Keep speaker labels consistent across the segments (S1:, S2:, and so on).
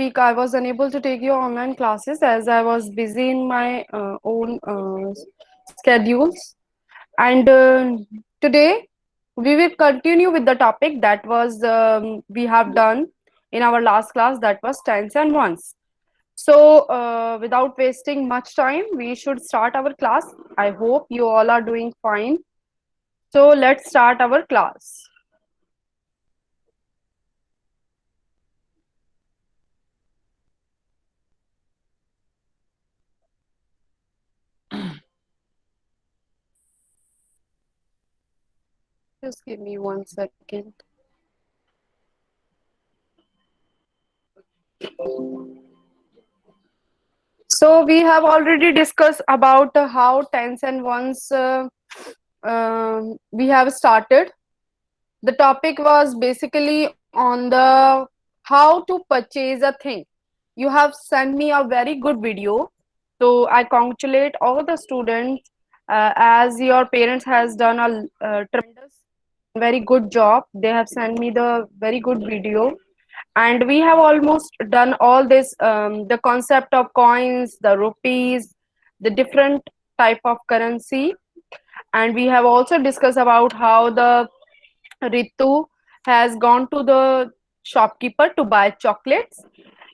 S1: week I was unable to take your online classes as I was busy in my own schedules. And today we will continue with the topic that was we have done in our last class, that was tens and ones. So, without wasting much time, we should start our class. I hope you all are doing fine. So, let's start our class. Just give me 1 second. So, we have already discussed about how tens and ones we have started. The topic was basically on the how to purchase a thing. You have sent me a very good video, so I congratulate all the students as your parents has done a tremendous and very good job. They have sent me the very good video, and we have almost done all this, the concept of coins, the rupees, the different type of currency, and we have also discussed about how the Ritu has gone to the shopkeeper to buy chocolates,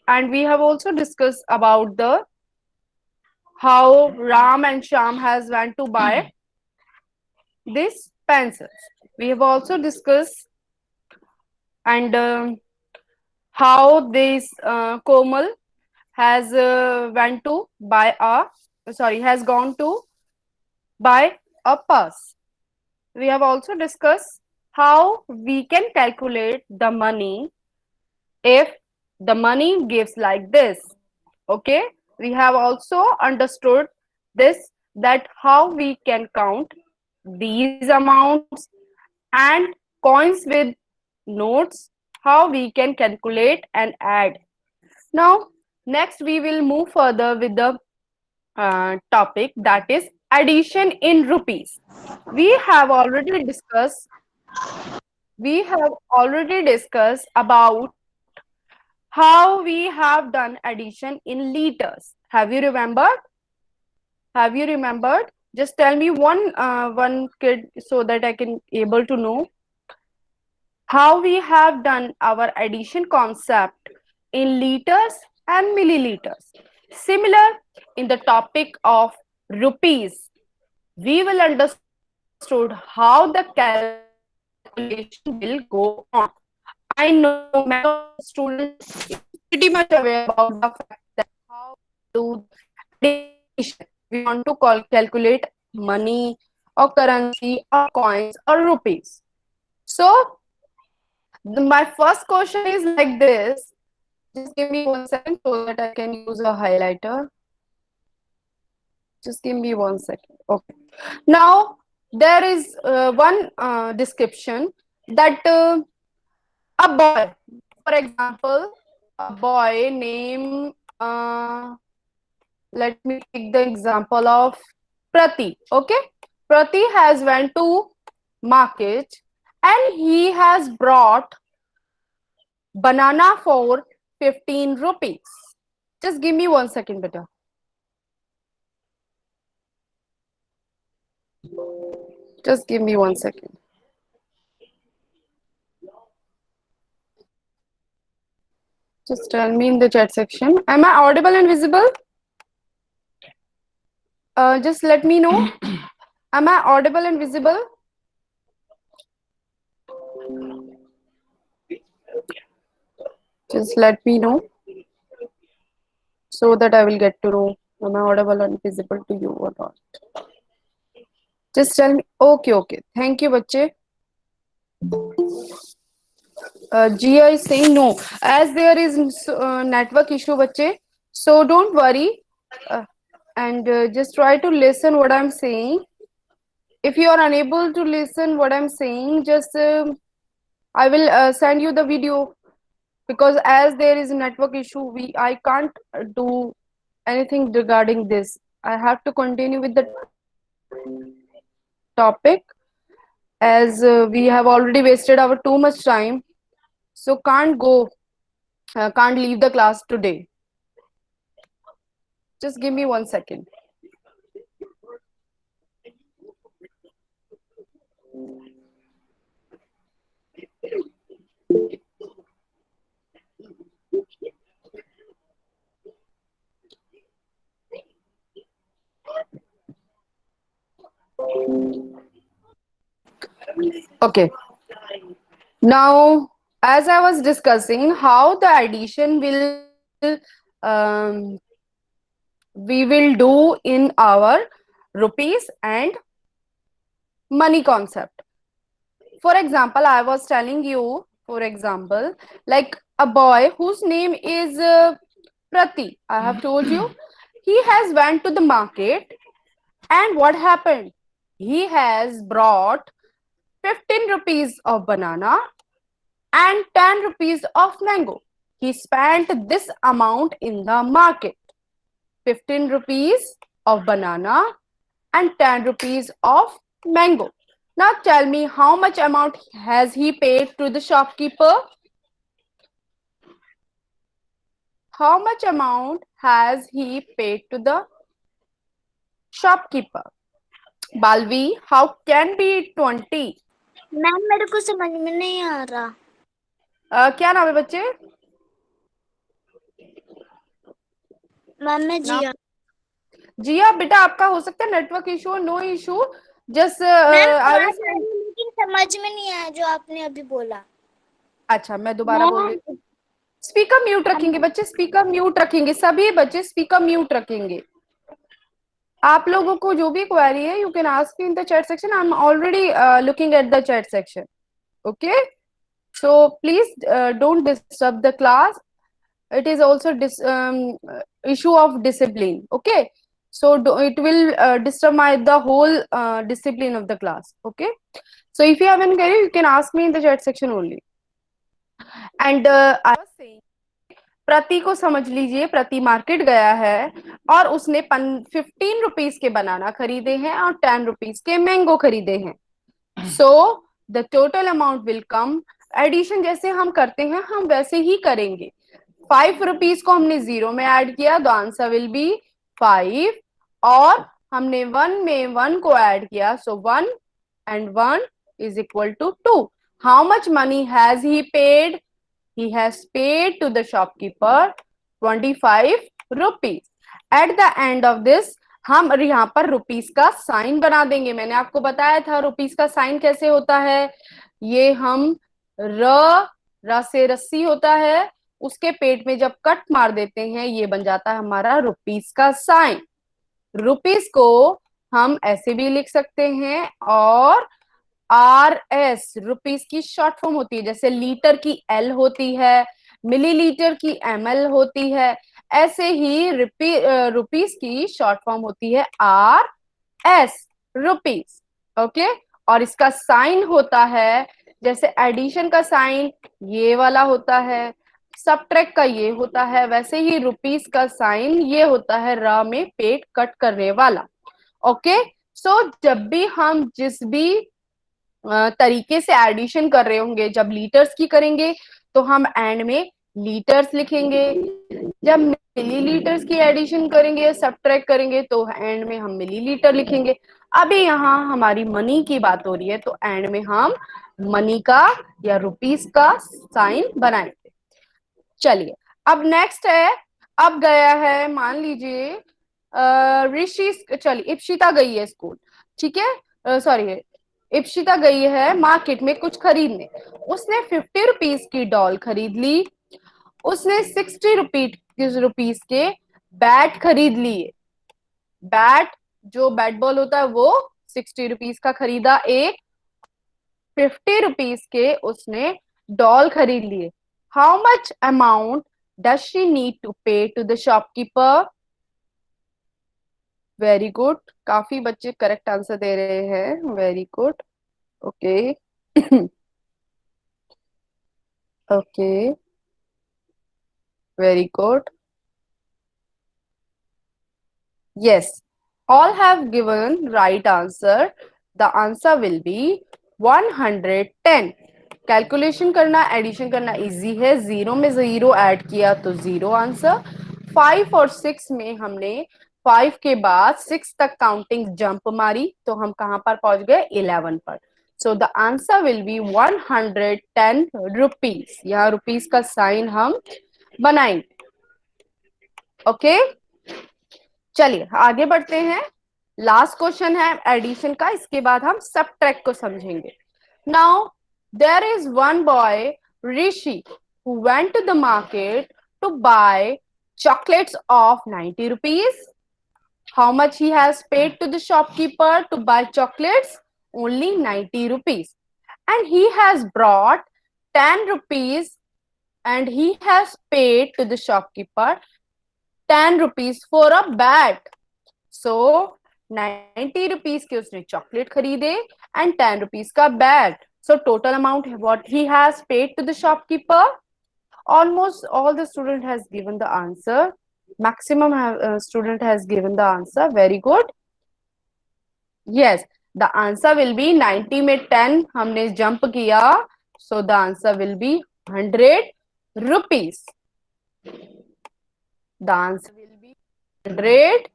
S1: and we have also discussed about the how Ram and Sham has went to buy this pencils. We have also discussed and how this Komal has went to buy a has gone to buy a purse. We have also discussed how we can calculate the money if the money gives like this. Okay, we have also understood this, that how we can count these amounts and coins with notes, how we can calculate and add. Now next we will move further with the topic, that is addition in rupees. We have already discussed about how we have done addition in liters. Have you remembered? Just tell me one kid so that I can able to know how we have done our addition concept in liters and milliliters. Similar in the topic of rupees, we will understood how the calculation will go on. I know many of the students is pretty much aware about the fact that how we can do addition. We want to calculate money or currency or coins or rupees. So my first question is like this. Just give me 1 second so that I can use a highlighter. Just give me 1 second. Okay. Now there is one description that a boy, for example, a boy name. Let me take the example of Prati. Okay, Prati has went to market and he has brought banana for 15 rupees. Just give me 1 second, beta. Just give me 1 second. Just tell me in the chat section. Am I audible and visible? Just let me know. Am I audible and visible? Just let me know so that I will get to know am I audible and visible to you or not. Just tell me. Okay, okay. Thank you, bache. Gia is saying no. As there is network issue, bache. So don't worry. Uh, and just try to listen what I'm saying. If you are unable to listen what I'm saying, just I will send you the video, because as there is a network issue, I can't do anything regarding this. I have to continue with the topic as we have already wasted our too much time, so can't go can't leave the class today. Just give me 1 second. Okay. Now, as I was discussing, how the addition will we will do in our rupees and money concept. For example, I was telling you, for example, like a boy whose name is Prati. I have told you he has went to the market, and what happened? He has brought 15 rupees of banana and 10 rupees of mango. He spent this amount in the market. 15 rupees of banana and 10 rupees of mango. Now tell me, how much amount has he paid to the shopkeeper? How much amount has he paid to the shopkeeper? Balvi, how can be 20?
S2: Ma'am मेरे को समझ में नहीं आ रहा।
S1: क्या नाम है बच्चे?
S2: मैम मैं
S1: नाम
S2: जिया।
S1: जिया बेटा, आपका हो सकता है network issue, no issue, just
S2: ma'am
S1: I will.
S2: आवाज आ रही है, लेकिन समझ में नहीं आया जो आपने अभी बोला।
S1: अच्छा, मैं दोबारा बोल
S2: मैम
S1: देती हूँ। स्पीकर म्यूट रखेंगे बच्चे, स्पीकर म्यूट रखेंगे, सभी बच्चे स्पीकर म्यूट रखेंगे। आप लोगों को जो भी क्वेरी है, you can ask in the chat section. I am already looking at the chat section. Okay, so please don't disturb the class. It is also issue of discipline. Okay, so it will disturb the whole discipline of the class. Okay, so if you have any query, you can ask me in the chat section only. And I was saying, प्रति को समझ लीजिए, प्रति market गया है और उसने 15 rupees के बनाना खरीदे हैं और 10 रुपीज के मैंगो खरीदे हैं. So the total amount will come. Addition जैसे हम करते हैं हम वैसे ही करेंगे. 5 रुपीज को हमने 0 में ऐड किया, द आंसर विल बी 5. और हमने 1 में 1 को ऐड किया, सो 1 and 1 is equal to 2. How much money has he paid? He has paid to the shopkeeper 25 rupees. At the end of this, हम यहाँ पर रुपीस का साइन बना देंगे. मैंने आपको बताया था रुपीस का साइन कैसे होता है. ये हम र से रस्सी होता है, उसके पेट में जब कट मार देते हैं, ये बन जाता है हमारा रुपीस का साइन. रुपीस को हम ऐसे भी लिख सकते हैं, और RS रुपीस की शॉर्ट फॉर्म होती है. जैसे लीटर की L होती है, मिलीलीटर की ML होती है, ऐसे ही रुपीस की शॉर्ट फॉर्म होती है RS, रुपीस. ओके, और इसका साइन होता है, जैसे एडिशन का साइन ये वाला होता है, सबट्रैक्ट का ये होता है, वैसे ही रुपीस का साइन ये होता है र में पेट कट करने वाला. ओके, सो जब भी हम जिस भी तरीके से एडिशन कर रहे होंगे, जब लीटर्स की करेंगे तो हम एंड में लीटर्स लिखेंगे. जब मिलीलीटर्स की एडिशन करेंगे या सब्ट्रैक्ट करेंगे तो एंड में हम मिलीलीटर लिखेंगे. अभी यहाँ हमारी मनी की बात हो रही है, तो एंड में हम मनी का या रुपीस का साइन बनाएंगे. चलिए, अब नेक्स्ट है. अब गया है, मान लीजिए ऋषि, चलिए इप्शिता गई है स्कूल, ठीक है, सॉरी, इप्शिता गई है मार्केट में कुछ खरीदने. उसने 50 रुपीज की डॉल खरीद ली. उसने 60 रुपीज के बैट खरीद लिए. बैट, जो बैट बॉल होता है, वो 60 रुपीज का खरीदा एक. 50 रुपीज के उसने डॉल खरीद लिए. How much amount does she need to pay to the shopkeeper? Very good, काफी बच्चे करेक्ट आंसर दे रहे हैं. Very good. Okay. Okay, very good. Yes, all have given right answer. The answer will be 110. Calculation करना, addition करना easy है। 0 में 0 add किया तो 0 आंसर। 5 और 6 में हमने 5 के बाद 6 तक काउंटिंग जंप मारी तो हम कहां पर पहुंच गए? 11 पर। So the answer will be 110 rupees. यहाँ रुपीज का साइन हम बनाएंगे। ओके, चलिए आगे बढ़ते हैं। लास्ट क्वेश्चन है एडिशन का, इसके बाद हम सबट्रैक्ट को समझेंगे। Now there is one boy Rishi who went to the market to buy chocolates of 90 rupees. How much he has paid to the shopkeeper to buy chocolates? Only 90 rupees. And he has brought 10 rupees and he has paid to the shopkeeper 10 rupees for a bat. So 90 rupees के उसने chocolate खरीदे and 10 rupees का bat. So total amount what he has paid to the shopkeeper? Almost all the student has given the answer. Maximum student has given the answer. Very good. Yes, the answer will be 90 में 10 हमने jump किया. So the answer will be 100 rupees. The answer will be 100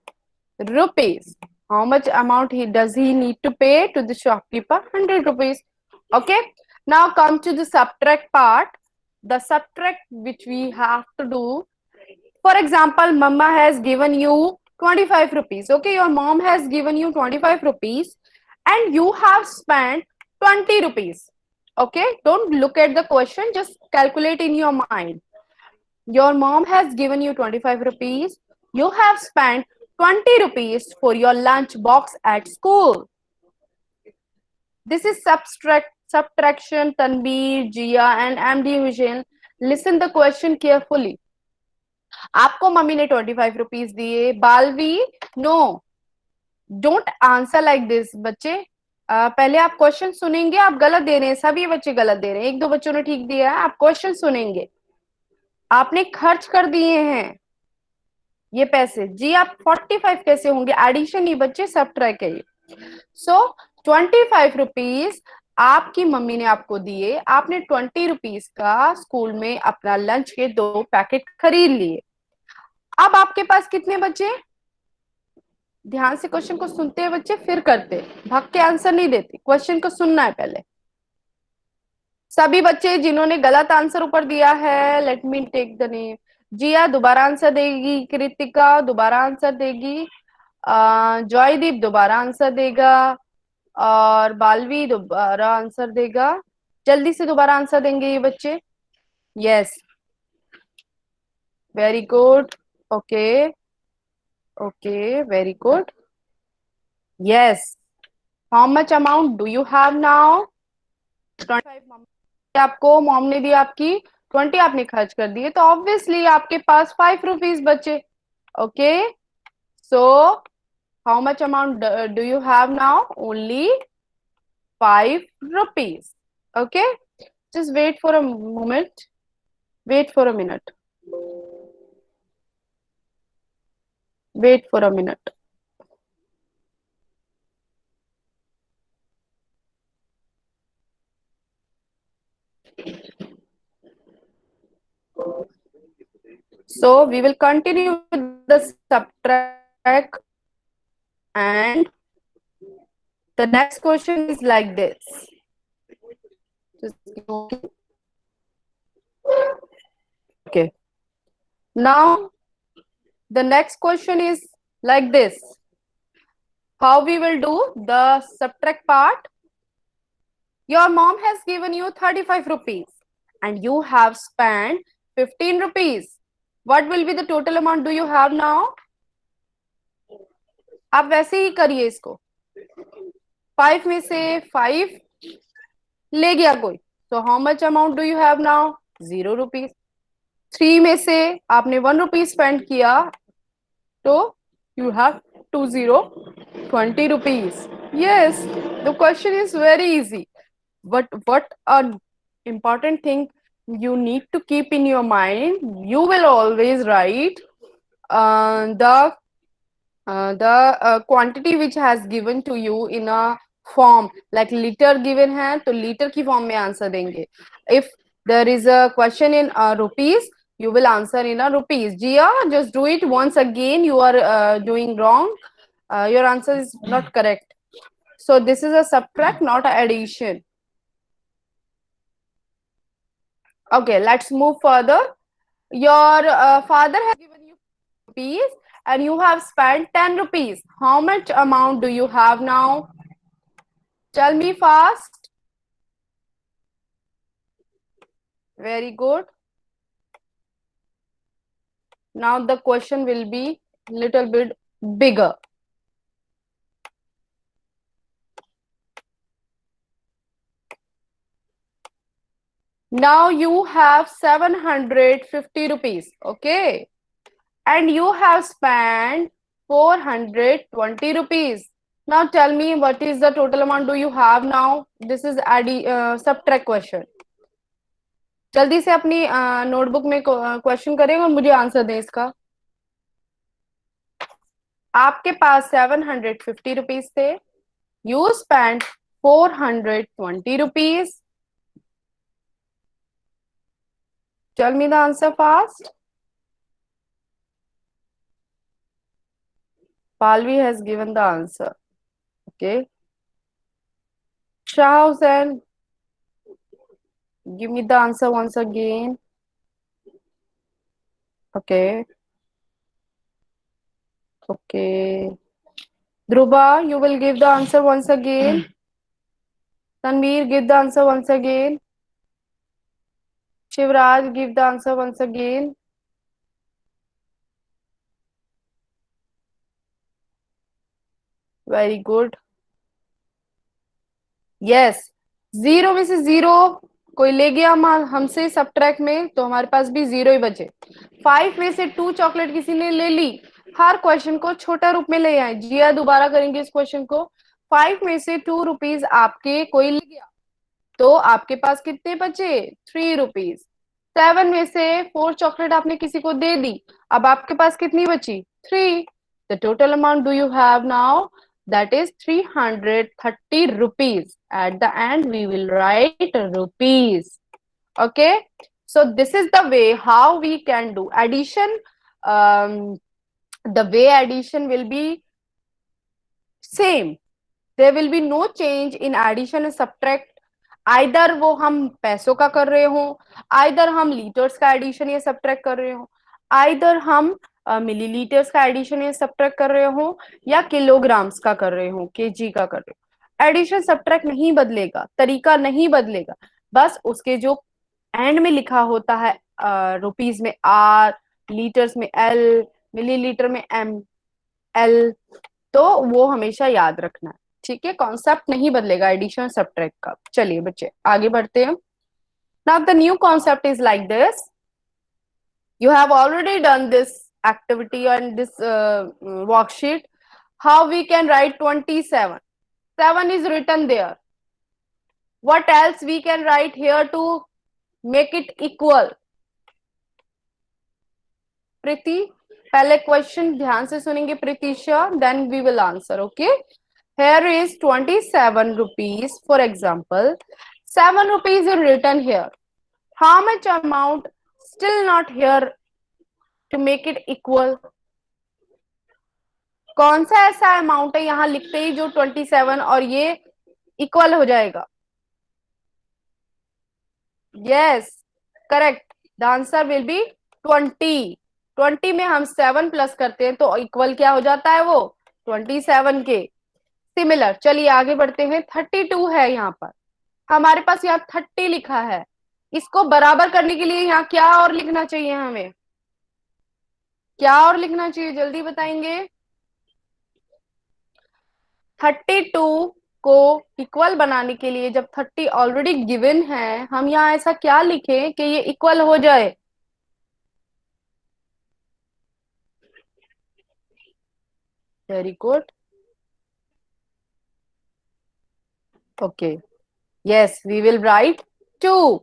S1: rupees. How much amount does he need to pay to the shopkeeper? 100 rupees. Okay. Now come to the subtract part. The subtract which we have to do. For example, mama has given you 25 rupees. Okay, your mom has given you 25 rupees and you have spent 20 rupees. Okay, don't look at the question, just calculate in your mind. Your mom has given you 25 rupees. You have spent 20 rupees for your lunch box at school. This is subtraction. Tanveer, Jia and MD Hussain. Listen the question carefully. आपको mummy ने 25 rupees दिए. Balvi, no, don't answer like this बच्चे. पहले आप question सुनेंगे. आप गलत दे रहे हैं, सभी बच्चे गलत दे रहे हैं. एक दो बच्चों ने ठीक दिया है. आप क्वेश्चन सुनेंगे. आपने खर्च कर दिए हैं ये पैसे. जी आप 45 कैसे होंगे? एडिशन ही बच्चे, सबट्रैक्ट है ये. सो 25 रुपीज आपकी मम्मी ने आपको दिए. आपने 20 रुपीज का स्कूल में अपना लंच के 2 पैकेट खरीद लिए. अब आपके पास कितने बचे? ध्यान से क्वेश्चन को सुनते हैं बच्चे, फिर करते. भाग के आंसर नहीं देते, क्वेश्चन को सुनना है पहले. सभी बच्चे जिन्होंने गलत आंसर ऊपर दिया है, let me take the name. Jiya दोबारा आंसर देगी. कृतिका दोबारा आंसर देगी. जॉयदीप दोबारा आंसर देगा. और बालवी दोबारा आंसर देगा. जल्दी से दोबारा आंसर देंगे ये बच्चे. Yes, very good. Okay okay, very good. Yes. How much amount do you have now? 25 आपको मॉम ने दी, आपकी 20 आपने खर्च कर दिए, तो ऑब्वियसली आपके पास 5 रुपीज बचे. Okay, so how much amount do you have now? Only 5 rupees. Okay, just wait for a moment. Wait for a minute. Wait for a minute. So we will continue with the subtract, and the next question is like this. Okay. Now the next question is like this. How we will do the subtract part? Your mom has given you 35 rupees and you have spent 15 rupees. What will be the total amount do you have now? आप वैसे ही करिए इसको. 5 में से 5 ले गया कोई, so how much amount do you have now? 0 rupees. 3 में से आपने 1 rupee spend किया, तो you have 20 rupees. Yes, the question is very easy. But what an important thing you need to keep in your mind, you will always write the quantity which has given to you in a form, like litre given है तो litre की form में answer देंगे. If there is a question in rupees, you will answer in a rupees. Jia, just do it once again. You are doing wrong. Your answer is not correct. So this is a subtract, not a addition. Okay, let's move further. Your father has given you rupees and you have spent 10 rupees. How much amount do you have now? Tell me fast. Very good. Now the question will be little bit bigger. Now you have 750 rupees, okay? And you have spent 420 rupees. Now tell me what is the total amount do you have now? This is subtract question. जल्दी से अपनी notebook में question करें और मुझे answer दें इसका. आपके पास 750 रुपीज थे. You spend 420 rupees. Tell me the answer fast. Palvi has given the answer. Okay. Shah Hussain, give me the answer once again. Okay. Okay. Dhruva, you will give the answer once again. Tanveer, give the answer once again. Shivraj, give the answer once again. Very good. Yes. 0 में से 0 कोई ले गया हमसे subtract में तो हमारे पास भी 0 ही बचे. 5 में से 2 चॉकलेट किसी ने ले ली. हर क्वेश्चन को छोटा रूप में ले आए. जिया दोबारा करेंगे इस क्वेश्चन को. 5 में से 2 रुपीज आपके कोई ले गया तो आपके पास कितने बचे? 3 रुपीज. 7 में से 4 चॉकलेट आपने किसी को दे दी. अब आपके पास कितनी बची? 3. The total amount do you have now? That is 330 rupees. At the end, we will write rupees. Okay. So this is the way how we can do addition. The way addition will be same. There will be no change in addition and subtract. Either वो हम पैसों का कर रहे हो, either हम litres का addition या सब्ट्रैक्ट कर रहे हो, either हम मिलीलीटर्स का एडिशन या सब्ट्रैक्ट कर रहे हो या किलोग्राम्स का कर रहे हो, केजी का कर रहे हो. एडिशन सब्ट्रैक्ट नहीं बदलेगा, तरीका नहीं बदलेगा. बस उसके जो एंड में लिखा होता है रुपीज में आर, लीटर्स में एल, मिलीलीटर में एम एल, तो वो हमेशा याद रखना है. ठीक है. कॉन्सेप्ट नहीं बदलेगा एडिशन सब्ट्रैक्ट का. चलिए बच्चे आगे बढ़ते हैं. Now the new concept is like this. You have already done this activity on this worksheet. How we can write 27? 7 is written there. What else we can write here to make it equal? Priti, पहले question ध्यान से सुनेंगे Pritisha, then we will answer. Okay. Here is 27 rupees. For example, 7 rupees is written here. How much amount still not here to make it equal? कौन सा ऐसा amount है यहां लिखते ही जो 27 और ये इक्वल हो जाएगा? Yes, correct. The answer will be 20. 20 में हम 7 प्लस करते हैं तो इक्वल क्या हो जाता है? वो 27 के. सिमिलर. चलिए आगे बढ़ते हैं. 32 है यहाँ पर. हमारे पास यहाँ 30 लिखा है. इसको बराबर करने के लिए यहाँ क्या और लिखना चाहिए हमें? क्या और लिखना चाहिए? जल्दी बताएंगे. 32 को इक्वल बनाने के लिए जब 30 ऑलरेडी गिवन है, हम यहाँ ऐसा क्या लिखें कि ये इक्वल हो जाए? Very good. Okay. Yes, we will write 2.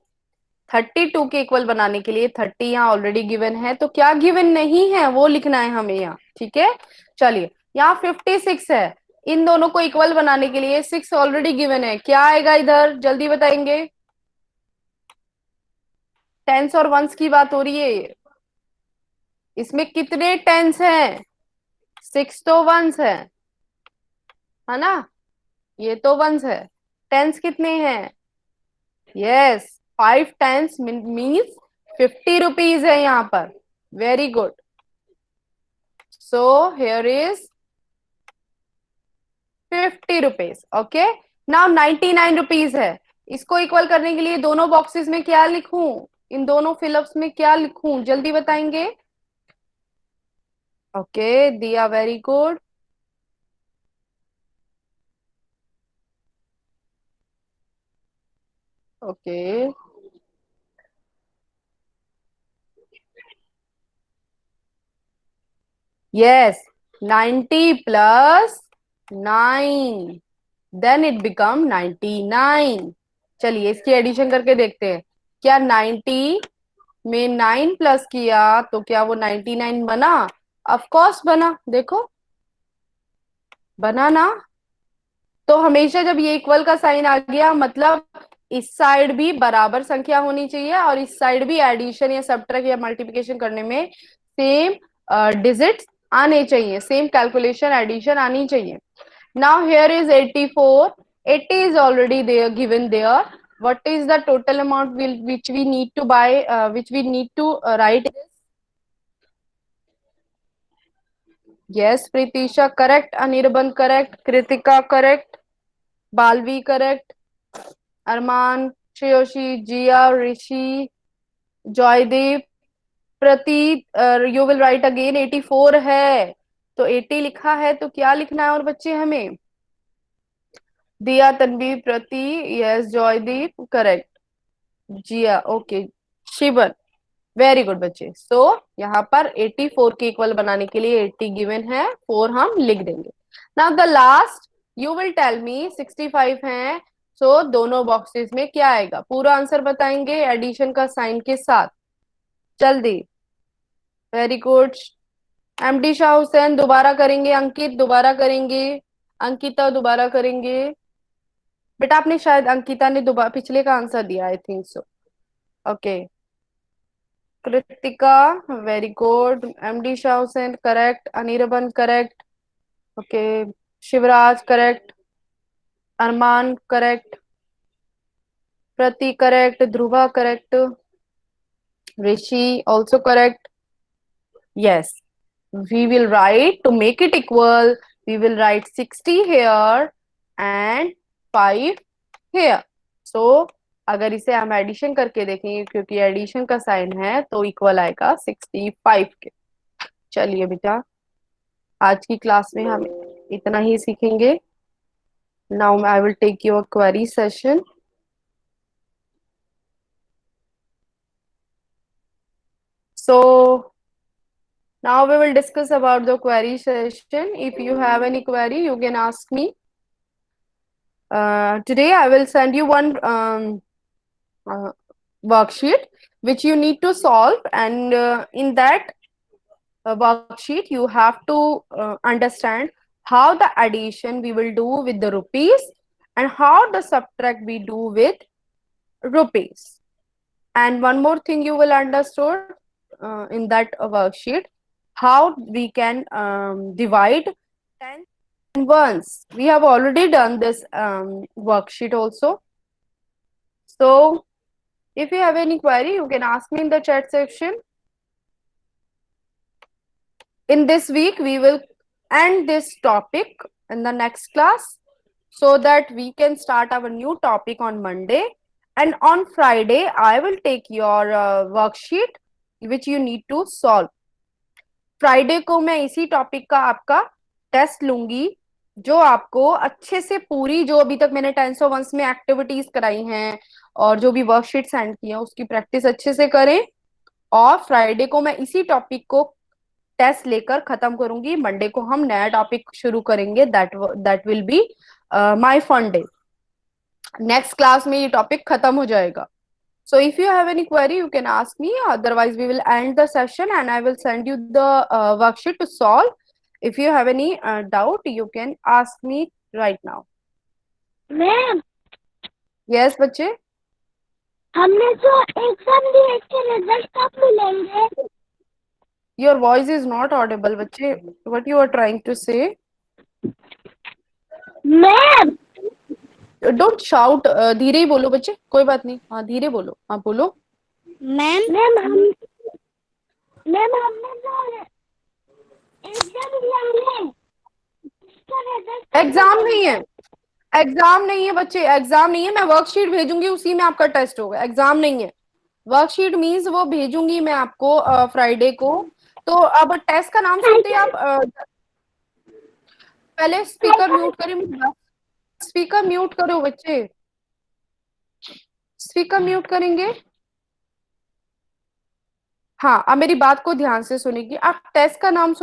S1: 32 के इक्वल बनाने के लिए 30 यहाँ ऑलरेडी गिवन है, तो क्या गिवन नहीं है वो लिखना है हमें यहाँ. ठीक है. चलिए यहाँ 56 है. इन दोनों को इक्वल बनाने के लिए 6 ऑलरेडी गिवन है, क्या आएगा इधर जल्दी बताएंगे? टेंस और वंस की बात हो रही है, इसमें कितने टेंस हैं? 6 तो वंस है ना? ये तो वंस है। टेंस कितने हैं? यस, 5 टेंस मीन्स 50 रुपीज है यहाँ पर। Very good. So here is 50 rupees. Okay, now 99 rupees है। इसको इक्वल करने के लिए दोनों बॉक्सेस में क्या लिखूं? इन दोनों फिलअप्स में क्या लिखूं जल्दी बताएंगे? ओके, दिया very good. Okay, yes, 90 + 9 then it become 99। चलिए इसकी एडिशन करके देखते हैं। क्या 90 में 9 प्लस किया तो क्या वो 99 बना? ऑफ कोर्स बना, देखो बना ना। तो हमेशा जब ये इक्वल का साइन आ गया मतलब इस साइड भी बराबर संख्या होनी चाहिए और इस साइड भी एडिशन या सब्ट्रैक्ट या मल्टीप्लिकेशन करने में सेम डिजिट्स आने चाहिए, सेम कैलकुलेशन एडिशन आनी चाहिए। Now here is 84, 80 is already there, given there. What is the total amount which we need to buy, which we need to write? Yes, Pritisha correct, Anirban correct, Kritika correct, Balvi correct, Arman, Shreyoshi, Jia, Rishi, Joydeep, Prateek, you will write again 84 है तो 80 लिखा है तो क्या लिखना है और बच्चे हमें? दिया, तन्वी, प्रति, यस, जॉयदीप करेक्ट, जिया ओके, शिवन वेरी गुड बच्चे। सो यहाँ पर 84 के इक्वल बनाने के लिए 80 गिवन है, 4 हम लिख देंगे। Now the last you will tell me 65 है। सो दोनों बॉक्सेस में क्या आएगा पूरा आंसर बताएंगे एडिशन का साइन के साथ, जल्दी। Very good. MD Shah Hussain दोबारा करेंगे, अंकित दोबारा करेंगे, अंकिता दोबारा करेंगे। बेटा आपने शायद अंकिता ने दोबारा पिछले का आंसर दिया, I think so. Okay, Kritika very good, MD Shah Hussain correct, Anirban correct, okay, Shivraj correct, Arman correct, Prati correct, Dhruva correct, Rishi also correct. yes, we will write to make it equal, we will write 60 here and 5 here. so अगर इसे हम addition करके देखेंगे क्योंकि addition का sign है तो equal आएगा 65 के। चलिए बेटा आज की क्लास में हम इतना ही सीखेंगे। Now I will take your query session. so now we will discuss about the query session. If you have any query you can ask me. Today I will send you one uh, worksheet which you need to solve, and in that worksheet you have to understand how the addition we will do with the rupees and how the subtract we do with rupees. And one more thing you will understood in that worksheet, how we can divide 10 and ones. We have already done this worksheet also. So if you have any query, you can ask me in the chat section. In this week, we will end this topic in the next class so that we can start our new topic on Monday. And on Friday, I will take your worksheet which you need to solve. Friday को मैं इसी topic का आपका test लूंगी जो आपको अच्छे से पूरी जो अभी तक मैंने टेंस ऑफ वंस में एक्टिविटीज कराई हैं और जो भी वर्कशीट सेंड की है उसकी प्रैक्टिस अच्छे से करें। और फ्राइडे को मैं इसी टॉपिक को टेस्ट लेकर खत्म करूंगी। मंडे को हम नया टॉपिक शुरू करेंगे, that will be my fun day. Next class में ये टॉपिक खत्म हो जाएगा। So if you have any query, you can ask me. Otherwise, we will end the session and I will send you the worksheet to solve. If you have any doubt, you can ask me right now.
S2: Ma'am
S1: Yes, बच्चे.
S2: हमने जो exam दिए इसके result कब मिलेंगे?
S1: Your voice is not audible, बच्चे. What you are trying to say?
S2: Ma'am
S1: Don't shout. धीरे ही बोलो बच्चे. कोई बात नहीं. हाँ धीरे बोलो. हाँ बोलो.
S2: मैम मैम हमने जो एग्जाम दिया है इसका रिजल्ट
S1: एग्जाम नहीं है. एग्जाम नहीं है बच्चे. एग्जाम नहीं है. मैं वर्कशीट भेजूंगी, उसी में आपका टेस्ट होगा. एग्जाम नहीं है. वर्कशीट मीन्स वो भेजूंगी मैं आपको फ्राइडे को. तो अब टेस्ट का नाम सुनते ही आप पहले स्पीकर म्यूट करिए. स्पीकर म्यूट करो बच्चे. स्पीकर म्यूट करेंगे. हाँ, अब मेरी बात को ध्यान से सुनेगी. आप टेस्ट का नाम सुन